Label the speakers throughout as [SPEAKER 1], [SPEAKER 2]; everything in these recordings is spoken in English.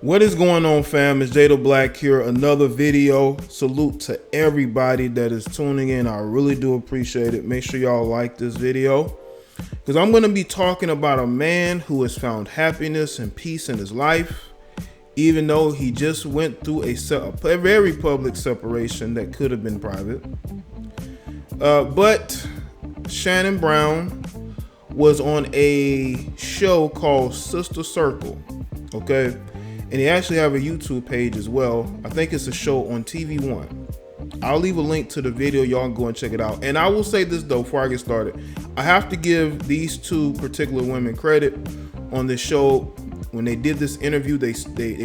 [SPEAKER 1] What is going on, fam? It's Jaye Black here. Another video. Salute to everybody that is tuning in. I really do appreciate it. Make sure y'all like this video because I'm going to be talking about a man who has found happiness and peace in his life, even though he just went through a very public separation that could have been private. But Shannon Brown was on a show called Sister Circle, okay? And he actually have a YouTube page as well. I think it's a show on TV One. I'll leave a link to the video. Y'all can go and check it out. And I will say this though, before I get started, I have to give these two particular women credit on this show. When they did this interview, they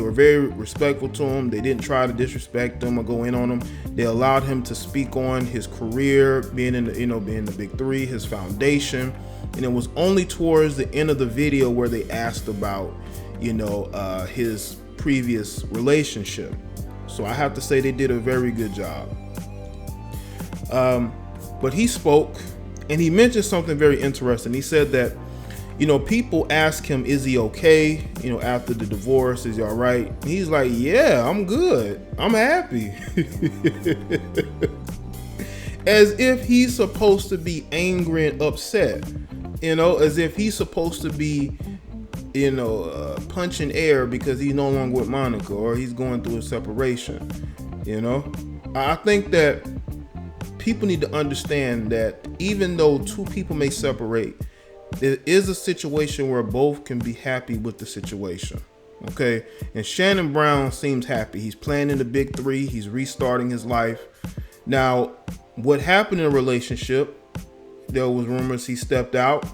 [SPEAKER 1] were very respectful to him. They didn't try to disrespect him or go in on him. They allowed him to speak on his career, being in the, being the big three, his foundation. And it was only towards the end of the video where they asked about, his previous relationship. So I have to say they did a very good job. But he spoke and he mentioned something very interesting. He said that, people ask him, is he okay? After the divorce, is he all right? And he's like, yeah, I'm good. I'm happy. As if he's supposed to be angry and upset, as if he's supposed to be punching air because he's no longer with Monica or he's going through a separation. I think that people need to understand that even though two people may separate, there is a situation where both can be happy with the situation. Okay. And Shannon Brown seems happy. He's playing in the big three. He's restarting his life. Now, what happened in a relationship, there was rumors he stepped out.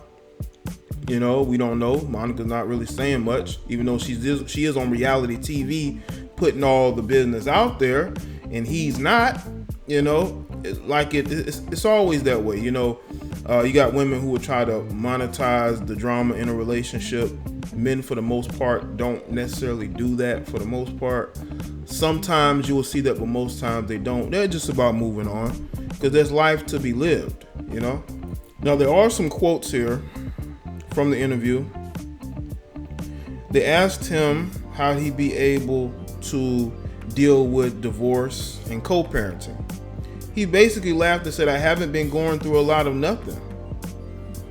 [SPEAKER 1] We don't know. Monica's not really saying much, even though she is on reality TV putting all the business out there, and he's not. It's always that way. You got women who would try to monetize the drama in a relationship. Men, for the most part, don't necessarily do that. For the most part, sometimes you will see that, but most times they don't. They're just about moving on because there's life to be lived. Now there are some quotes here from the interview. They asked him how he'd be able to deal with divorce and co-parenting. He basically laughed and said, I haven't been going through a lot of nothing.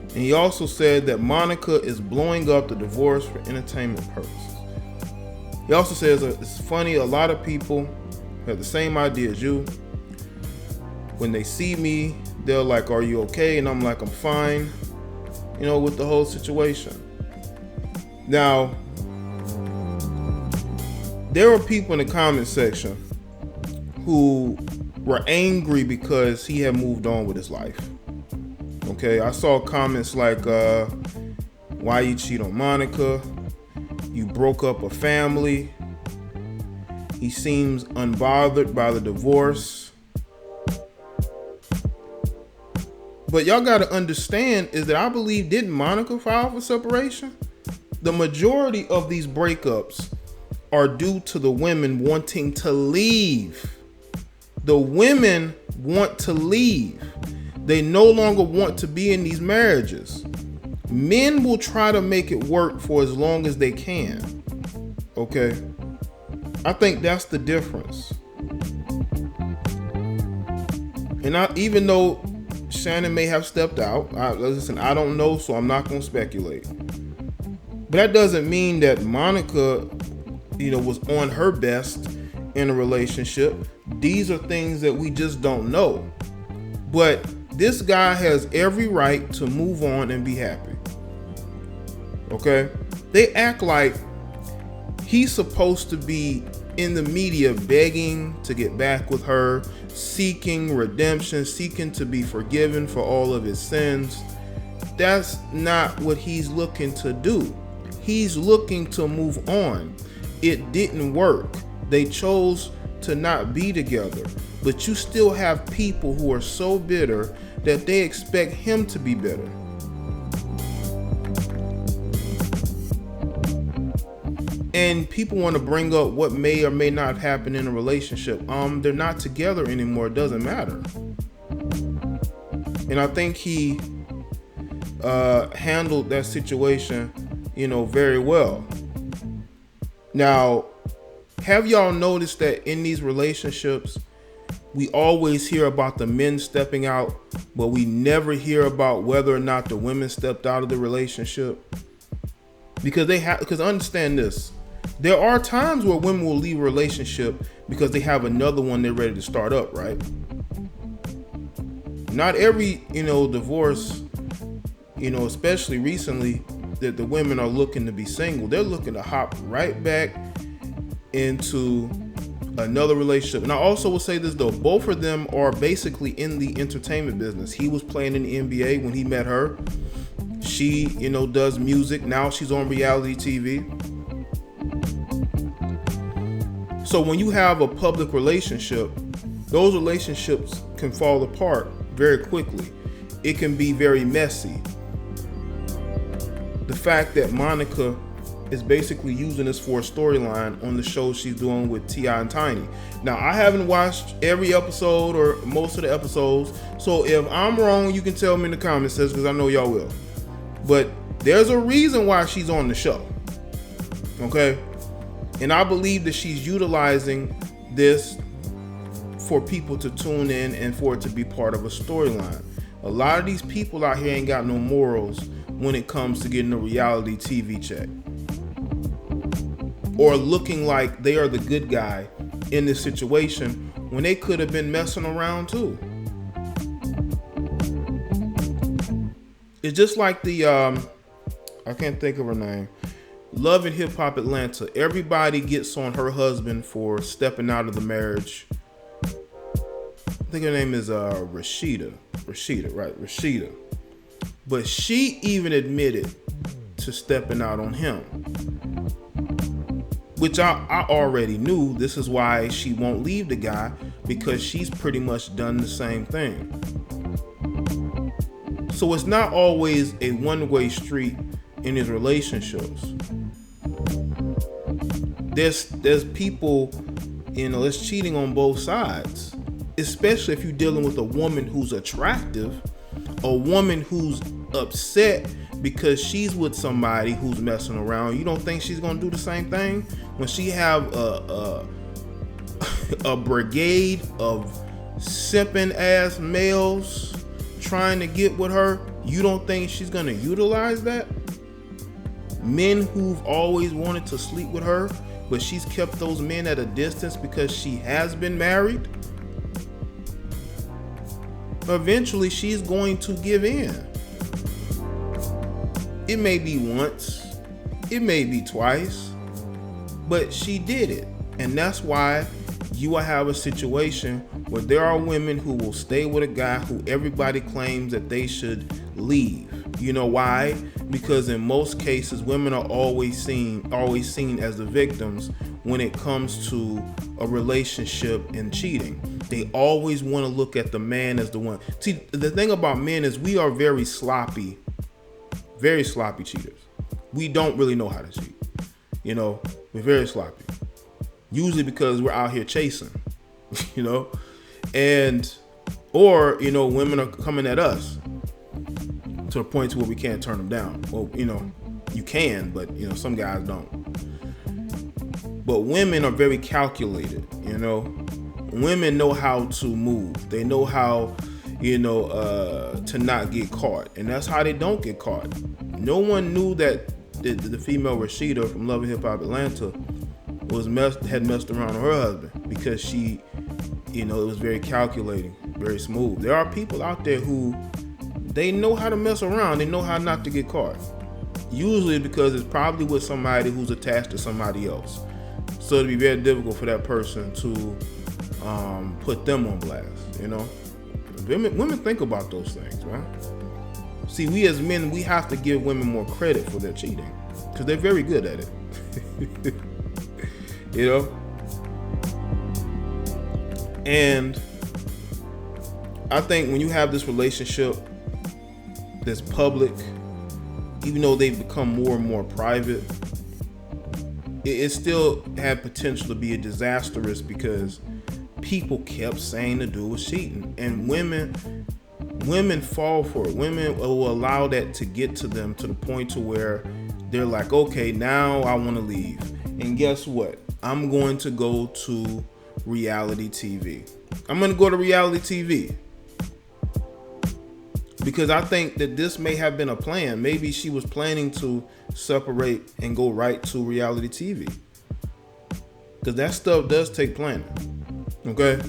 [SPEAKER 1] And he also said that Monica is blowing up the divorce for entertainment purposes. He also says it's funny, a lot of people have the same idea as you. When they see me, they're like, are you okay? And I'm like, I'm fine. With the whole situation. Now, there were people in the comment section who were angry because he had moved on with his life. Okay, I saw comments like, why you cheat on Monica? You broke up a family. He seems unbothered by the divorce. But y'all got to understand is that I believe, didn't Monica file for separation? The majority of these breakups are due to the women wanting to leave. The women want to leave. They no longer want to be in these marriages. Men will try to make it work for as long as they can. Okay? I think that's the difference. And even though Shannon may have stepped out. I don't know, so I'm not going to speculate. But that doesn't mean that Monica, was on her best in a relationship. These are things that we just don't know. But this guy has every right to move on and be happy. Okay? They act like he's supposed to be in the media begging to get back with her, seeking redemption, seeking to be forgiven for all of his sins. That's not what he's looking to do. He's looking to move on. It didn't work. They chose to not be together. But you still have people who are so bitter that they expect him to be better. And people want to bring up what may or may not happen in a relationship. They're not together anymore. It doesn't matter. And I think he handled that situation, very well. Now, Have y'all noticed that in these relationships, we always hear about the men stepping out, but we never hear about whether or not the women stepped out of the relationship? Because understand this, there are times where women will leave a relationship because they have another one they're ready to start up, right? Not every, divorce, especially recently, that the women are looking to be single. They're looking to hop right back into another relationship. And I also will say this though, both of them are basically in the entertainment business. He was playing in the NBA when he met her. She, does music. Now she's on reality TV. So when you have a public relationship, those relationships can fall apart very quickly. It can be very messy. The fact that Monica is basically using this for a storyline on the show she's doing with T.I. and Tiny. Now, I haven't watched every episode or most of the episodes, so if I'm wrong, you can tell me in the comments section, because I know y'all will. But there's a reason why she's on the show, okay? And I believe that she's utilizing this for people to tune in and for it to be part of a storyline. A lot of these people out here ain't got no morals when it comes to getting a reality TV check, or looking like they are the good guy in this situation when they could have been messing around too. It's just like the I can't think of her name, Love and Hip Hop Atlanta. Everybody gets on her husband for stepping out of the marriage. I think her name is Rashida, right? Rashida. But she even admitted to stepping out on him, which I already knew. This is why she won't leave the guy, because she's pretty much done the same thing. So it's not always a one-way street in his relationships. There's people, it's cheating on both sides, especially if you're dealing with a woman who's attractive, a woman who's upset because she's with somebody who's messing around. You don't think she's gonna do the same thing when she have a brigade of simping ass males trying to get with her? You don't think she's gonna utilize that? Men who've always wanted to sleep with her, but she's kept those men at a distance because she has been married. Eventually she's going to give in. It may be once, it may be twice, but she did it. And that's why you will have a situation where there are women who will stay with a guy who everybody claims that they should leave. You know why? Because in most cases, women are always seen as the victims when it comes to a relationship and cheating. They always want to look at the man as the one. See, the thing about men is we are very sloppy cheaters. We don't really know how to cheat. We're very sloppy. Usually because we're out here chasing, or women are coming at us to a point to where we can't turn them down. Well, you can, but some guys don't. But women are very calculated, Women know how to move. They know how, to not get caught. And that's how they don't get caught. No one knew that the female Rashida from Love and Hip Hop Atlanta had messed around with her husband, because she, it was very calculating, very smooth. There are people out there who, they know how to mess around. They know how not to get caught. Usually because it's probably with somebody who's attached to somebody else. So it'd be very difficult for that person to put them on blast, Women think about those things, right? See, we as men, we have to give women more credit for their cheating, because they're very good at it. And I think when you have this relationship that's public, even though they've become more and more private, it still had potential to be a disastrous, because people kept saying the dude was cheating, and women fall for it. Women will allow that to get to them to the point to where they're like, okay, now I want to leave. And guess what? I'm going to go to reality TV. I'm going to go to reality TV. Because I think that this may have been a plan. Maybe she was planning to separate and go right to reality TV. Because that stuff does take planning. Okay?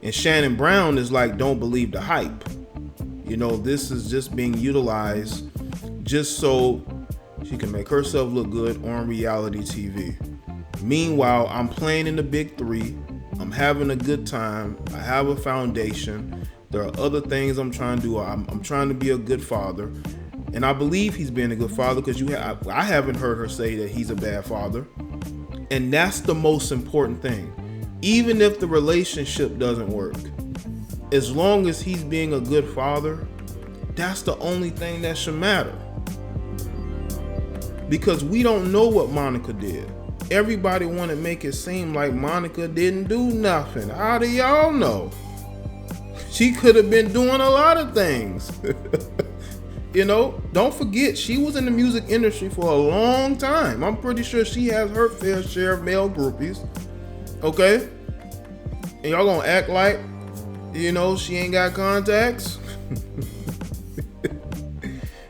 [SPEAKER 1] And Shannon Brown is like, don't believe the hype. You know, this is just being utilized just so she can make herself look good on reality TV. Meanwhile, I'm playing in the big three. I'm having a good time. I have a foundation. There are other things I'm trying to do. I'm trying to be a good father. And I believe he's being a good father because I haven't heard her say that he's a bad father. And that's the most important thing. Even if the relationship doesn't work, as long as he's being a good father, that's the only thing that should matter. Because we don't know what Monica did. Everybody want to make it seem like Monica didn't do nothing. How do y'all know? She could have been doing a lot of things. You know, don't forget, she was in the music industry for a long time. I'm pretty sure she has her fair share of male groupies. Okay? And y'all gonna act like, you know, she ain't got contacts?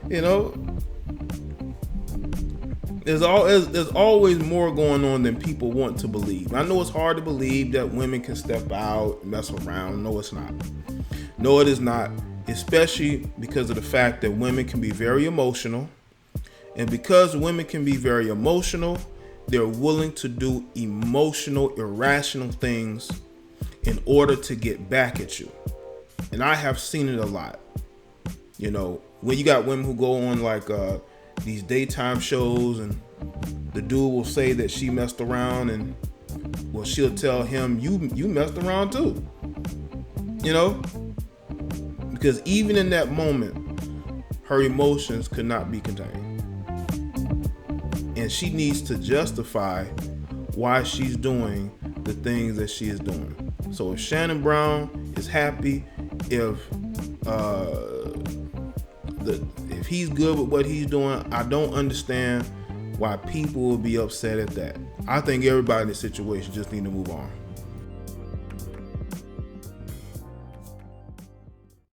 [SPEAKER 1] You know? There's always more going on than people want to believe. I know it's hard to believe that women can step out and mess around. No, it's not. No, it is not. Especially because of the fact that women can be very emotional. And because women can be very emotional, they're willing to do emotional, irrational things in order to get back at you. And I have seen it a lot. You know, when you got women who go on like these daytime shows and the dude will say that she messed around, and well, she'll tell him, you messed around too. You know? Because even in that moment, her emotions could not be contained. And she needs to justify why she's doing the things that she is doing. So if Shannon Brown is happy, if he's good with what he's doing, I don't understand why people will be upset at that. I think everybody in this situation just need to move on.